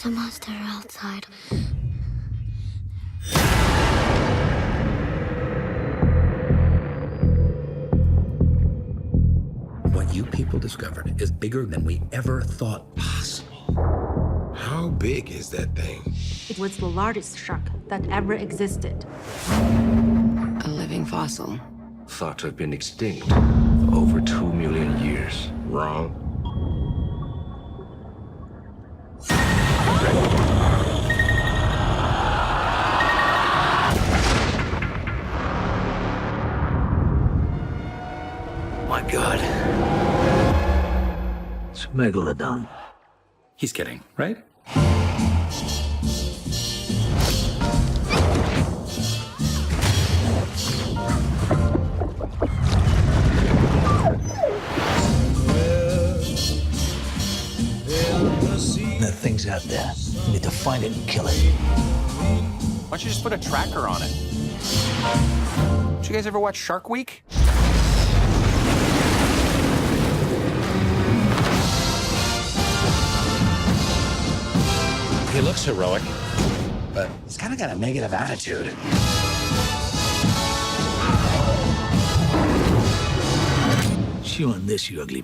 There's a monster outside. What you people discovered is bigger than we ever thought possible. How big is that thing? It was the largest shark that ever existed. A living fossil. Thought to have been extinct for over 2 million years. Wrong. My God. It's a megalodon. He's kidding, right? That thing's out there. We need to find it and kill it. Why don't you just put a tracker on it? Did you guys ever watch Shark Week? He looks heroic, but he's kind of got a negative attitude. Chew on this, you ugly.